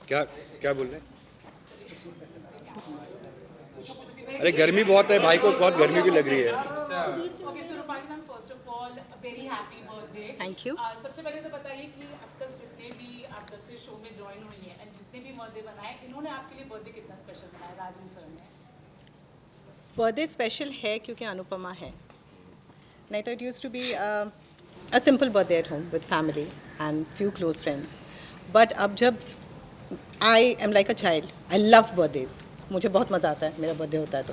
क्या क्या बोल रहे हैं? अरे गर्मी बहुत है भाई को, बहुत गर्मी भी लग रही है। Okay so Rupali ma'am, first of all very happy birthday. Thank you. सबसे पहले तो बताइए कि अब तक जितने भी आप जब से शो में ज्वाइन हुई हैं एंड जितने भी बर्थडे बनाए, इन्होंने आपके लिए बर्थडे कितना स्पेशल बनाया राजन सर ने? बर्थडे स्पेशल है क्योंकि अनुपमा है, नहीं तो it use to be a simple birthday at home with family and few close friends. But अब जब I am like a child, I love birthdays, मुझे बहुत मज़ा आता है मेरा बर्थडे होता है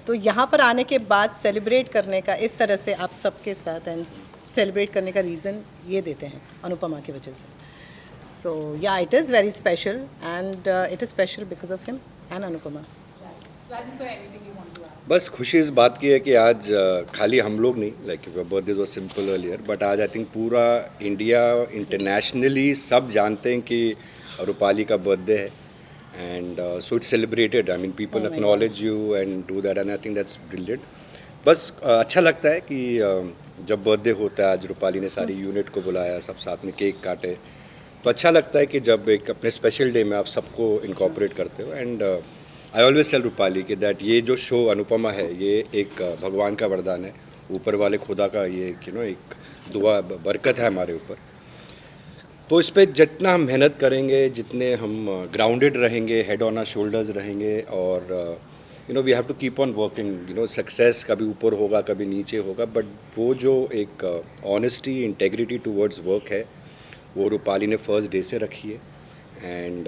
तो यहाँ पर आने के बाद सेलिब्रेट करने का इस तरह से आप सबके साथ एंड सेलिब्रेट करने का रीज़न ये देते हैं अनुपमा की वजह से। So yeah it is very special and it is special because of him and Anupama. Rajan sir, anything you want to add? बस खुशी इस बात की है कि आज खाली हम लोग नहीं, like birthday was simple earlier, but आज आई थिंक पूरा इंडिया इंटरनेशनली सब जानते हैं कि रूपाली का बर्थडे है and so it's celebrated. I mean people acknowledge you and do that and I think that's brilliant. बस अच्छा लगता है कि जब बर्थडे होता है, आज रूपाली ने सारी यूनिट को बुलाया, सब साथ में केक काटे, तो अच्छा लगता है कि जब एक अपने स्पेशल डे में आप सबको इनकॉर्पोरेट करते हो। And I always tell Rupali कि दैट ये जो शो अनुपमा है ये एक भगवान का वरदान है, ऊपर वाले खुदा का ये एक दुआ बरकत है हमारे ऊपर। तो इस पर जितना हम मेहनत करेंगे, जितने हम ग्राउंडेड रहेंगे, हेड ऑन आवर शोल्डर्स रहेंगे, और we have to keep on working. Success कभी ऊपर होगा, कभी नीचे होगा, बट वो जो एक ऑनेस्टी, इंटेग्रिटी टूवर्ड्स वर्क है, वो रूपाली ने फर्स्ट डे से रखी है एंड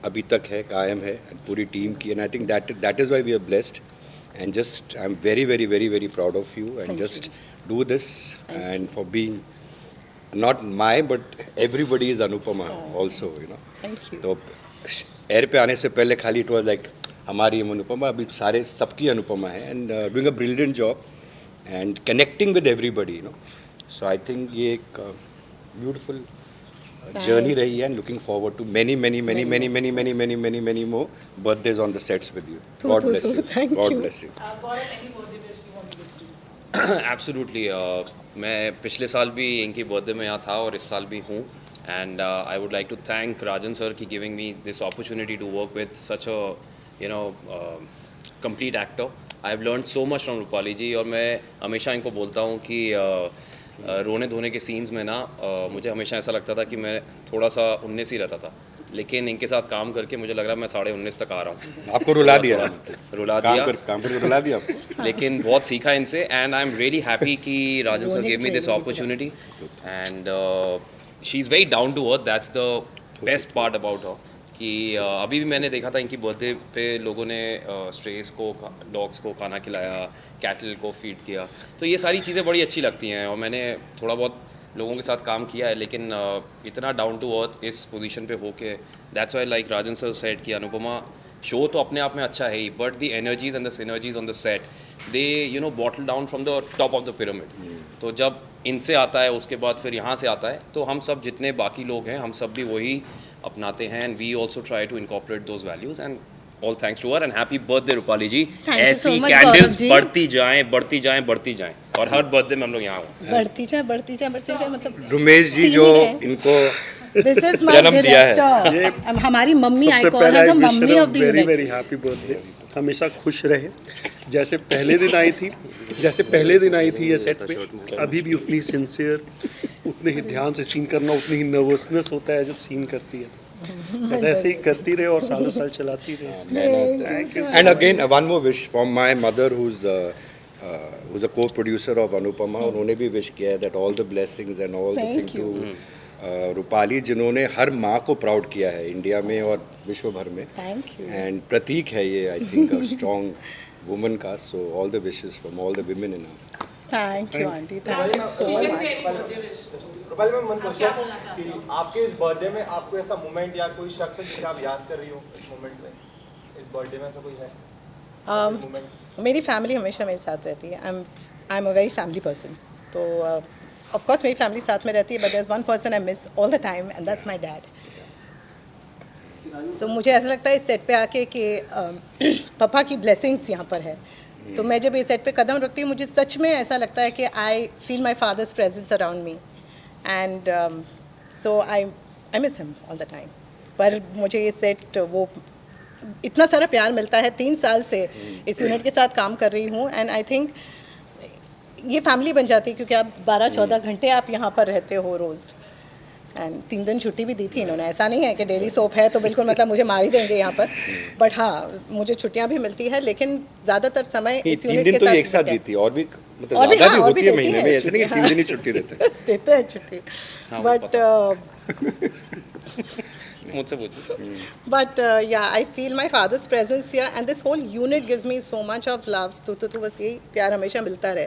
अभी तक है, कायम है पूरी टीम की। And I think that is why we are blessed and just I am very very very very proud of you and just do this and for being not my but everybody is Anupama also, Thank you. तो air पे आने से पहले खाली it was like हमारी अनुपमा, अभी सारे सबकी अनुपमा है and doing a brilliant job and connecting with everybody, so I think ये एक ब्यूटीफुल जर्नी रही है and looking forward to many many many many many many many many many more birthdays on the sets with you. God bless you. God bless you. Gaurav, any birthday wish you want to give? Absolutely. मैं पिछले साल भी इनकी birthday में यहाँ था और इस साल भी हूँ, and I would like to thank Rajan sir की giving me this opportunity to work with such a complete actor. I have learn so much from Rupali ji, और मैं हमेशा इनको बोलता हूँ कि रोने धोने के सीन्स में ना मुझे हमेशा ऐसा लगता था कि मैं थोड़ा सा 19 ही रहता था, लेकिन इनके साथ काम करके मुझे लग रहा है मैं 19.5 तक आ रहा हूँ। आपको रुला दिया, काम कर रुला दिया लेकिन बहुत सीखा इनसे, and I am really happy कि Rajan sir gave me this opportunity and she is very down to earth. That's the best part about her कि अभी भी मैंने देखा था इनकी बर्थडे पे लोगों ने स्ट्रेस को, डॉग्स को खाना खिलाया, कैटल को फीड किया, तो ये सारी चीज़ें बड़ी अच्छी लगती हैं। और मैंने थोड़ा बहुत लोगों के साथ काम किया है, लेकिन इतना डाउन टू अर्थ इस पोजीशन पे होके, that's why like Rajan sir said कि अनुपमा शो तो अपने आप में अच्छा है ही, but the energies and the synergies on the set they bottle down from the top of the pyramid. तो जब इनसे आता है उसके बाद फिर यहाँ से आता है, तो हम सब जितने बाकी लोग हैं हम सब भी वही अपनाते हैं, and we also try to incorporate those values, and all thanks to her and happy birthday Rupali ji. ऐसी कैंडल्स बढ़ती जाएं बढ़ती जाएं बढ़ती जाएं, और हर बर्थडे में हम लोग यहाँ हों। बढ़ती जाए बढ़ती जाए बढ़ती जाए, मतलब रुमेश जी जो इनको दिस इज माय जन्म दिया है। डायरेक्टर, हमारी मम्मी आई सबसे कॉल पहले हर the I wish mummy her of the very unit. Very happy birthday. हमेशा खुश रहे, जैसे पहले दिन आई थी, जैसे पहले दिन आई थी ये सेट पे, अभी भी उतनी सिंसियर, उतने ही ध्यान से सीन करना, उतनी ही नर्वसनेस होता है जब सीन करती है। बस ऐसे ही करती रहे और सालों साल चलाती रहे। And again, one more wish from my mother, who's a co-producer of Anupama. उन्होंने भी wish किया है that all the blessings and all the things to Rupali, जिन्होंने हर माँ को प्राउड किया है इंडिया में और विश्व भर में। थैंक यू एंड प्रतीक है ये, I think, a strong woman का। So all the wishes from all the women in our thank you aunty, thank you so much. Rupali ma'am, one question कि आपके इस बर्थडे में आपको ऐसा मोमेंट या कोई शख्स है जिसे आप याद कर रही हो इस मोमेंट में, इस बर्थडे में ऐसा कोई है मोमेंट? मेरी फैमिली हमेशा मेरे साथ रहती है। I am a very family person, तो ऑफ कोर्स मेरी फैमिली साथ में रहती है, but there is one person I miss all the time and that's my dad. So मुझे ऐसा लगता है इस सेट पे आके कि पापा की ब्लेसिंग्स यहाँ पर है, तो मैं जब ये सेट पे कदम रखती हूँ मुझे सच में ऐसा लगता है कि I feel my father's presence around me, and so I miss him all the time. पर मुझे ये सेट वो इतना सारा प्यार मिलता है, 3 साल से इस यूनिट के साथ काम कर रही हूँ, एंड आई थिंक ये फैमिली बन जाती है क्योंकि आप 12-14 घंटे आप यहाँ पर रहते हो रोज़, एंड 3 दिन छुट्टी भी दी थी इन्होंने। ऐसा नहीं है कि डेली सोप है तो बिल्कुल मतलब मुझे मार ही देंगे यहाँ पर, बट हाँ मुझे छुट्टियाँ भी मिलती है, लेकिन ज़्यादातर समय इस 3 यूनिट दिन के तो साथ एक साथ बीता है। दी थी, और भी मतलब और भी, ज़्यादा भी हाँ, और भी होती है देती महीने है में, ऐसे नहीं कि 3 दिन ही छुट्टी देते हैं। देते हैं छुट्टी, हाँ, वो बट मुझसे पूछो। but yeah, I feel my father's presence here, and this whole unit gives me so much of love. तो बस यही प्यार हमेशा मिलता रहे.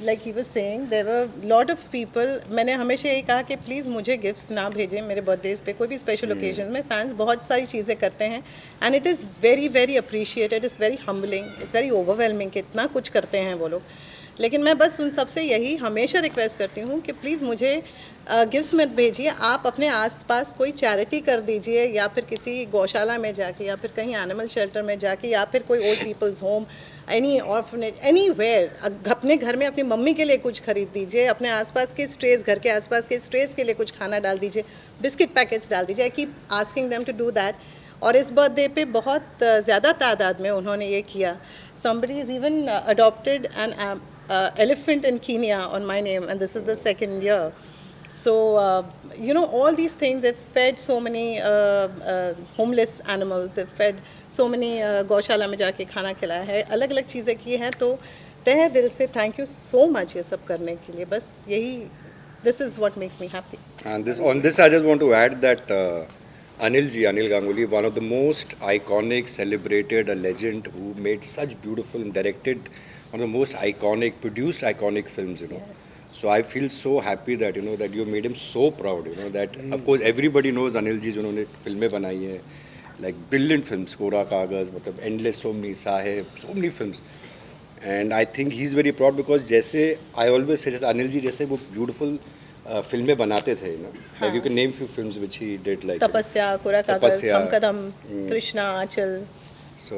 Like he was saying, there were lot of people. मैंने हमेशा यही कहा कि प्लीज़ मुझे गिफ्ट्स ना भेजें मेरे बर्थडेज पे, कोई भी स्पेशल ओकेजन में. फैंस बहुत सारी चीज़ें करते हैं, and it is very very appreciated, is very humbling, is very overwhelming कि इतना कुछ करते हैं वो लोग. लेकिन मैं बस उन सबसे यही हमेशा रिक्वेस्ट करती हूँ कि प्लीज़ मुझे गिफ्ट्स मत भेजिए, आप अपने आसपास कोई चैरिटी कर दीजिए, या फिर किसी गौशाला में जाके, या फिर कहीं एनिमल शेल्टर में जाके, या फिर कोई old people's home, any orphanage, anywhere. अपने घर में अपनी मम्मी के लिए कुछ खरीद दीजिए, अपने आसपास के स्ट्रेस, घर के आसपास के स्ट्रेस के लिए कुछ खाना डाल दीजिए, बिस्किट पैकेट्स डाल दीजिए. I keep asking them to do that. और इस बर्थडे पे बहुत ज़्यादा तादाद में उन्होंने ये किया. somebody is even adopted an elephant in Kenya on my name, and this is the 2nd year. So, you know, all these things, they've fed so many homeless animals, they've fed so many गौशाला में जाके खाना खिलाया है, अलग अलग चीज़ें की हैं. तो तहे दिल से थैंक यू सो मच ये सब करने के लिए. बस यही, this is what makes me happy. And on this, I just want to add that Anil Ganguly, one of the most iconic, celebrated, a legend who made such beautiful and directed one of the most iconic, produced iconic films, you know. Yes. So I feel so happy that, you know, that you made him so proud, you know, that of course everybody knows Anil ji जिन्होंने फिल्में बनाई हैं, like brilliant films, कोरा कागज, मतलब endless, so many, Saheb, so many films. And I think he's very proud because जैसे I always say, जैसे अनिल जी जैसे वो beautiful फिल्में बनाते थे, you know, like you can name few films which he did, like तपस्या, कोरा कागज, तपस्या, हम कदम, तृष्णा, आंचल. So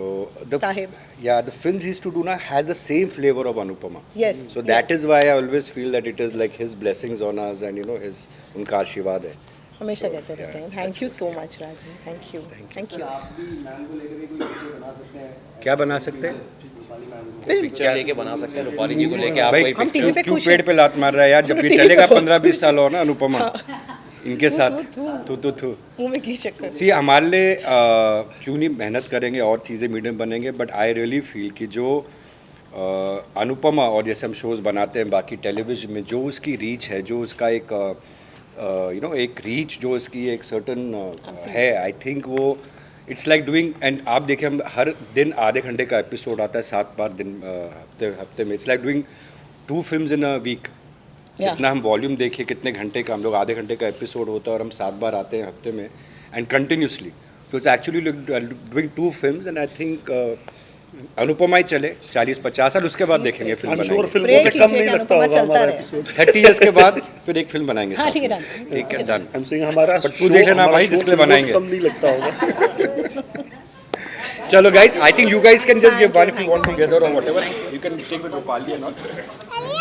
the Sahib. yeah, the films he used to do now has the same flavor of Anupama. Yes. So that is why I always feel that it is like his blessings on us, and you know his उनका आशीर्वाद है. हमेशा कहते रहते हैं. Thank you so much Rajan, thank you, thank you. आप भी ma'am को लेकर के कोई चीज़ें बना सकते हैं, क्या बना सकते हैं? रूपाली मैम को? फिल्म पिक्चर लेके बना सकते हैं रूपाली जी को लेके. आप भाई कोई हम टीवी पे क्यों खुश पेड़ हैं. पे लात मार रहा है यार? जब ये टीवी चलेगा पे 15-20 साल हो ना अनुपमा इनके साथ, तू मुंह में घी शक्कर. सी हमारे लिए क्यों नहीं मेहनत करेंगे और चीज़ें मीडियम बनेंगे, बट आई रियली फील कि जो अनुपमा और जैसे हम शोज़ बनाते हैं बाकी टेलीविज़न में, जो उसकी रीच है, जो उसका एक यू नो एक रीच, जो उसकी एक सर्टन है, आई थिंक वो इट्स लाइक डूइंग. एंड आप देखिए हम हर दिन आधे घंटे का एपिसोड आता है 7 बार दिन हफ्ते में. It's like doing 2 films in a week. इतना हम वॉल्यूम देखिए कितने घंटे का, हम लोग आधे घंटे का एपिसोड होता है और हम 7 बार आते हैं हफ्ते में, and continuously. So it's actually doing 2 films, and I think Anupama ही चले 40-50 साल, उसके बाद देखेंगे फिल्म श्योर बनाएंगे. फिल्मों से कम नहीं लगता होगा चलता हमारा रहे. एपिसोड. 30 इयर्स के बाद फिर एक फिल्म बनाएंगे. हाँ, साथ ठीक है, में. done. ठीक है, डन. हम सिंह हमारा But तू देख लेना भाई, जिसके लिए बनाएंगे. कम नहीं लगता होगा. चलो guys, I think you guys can just give one if you want together or whatever. You can take with Rupali or not.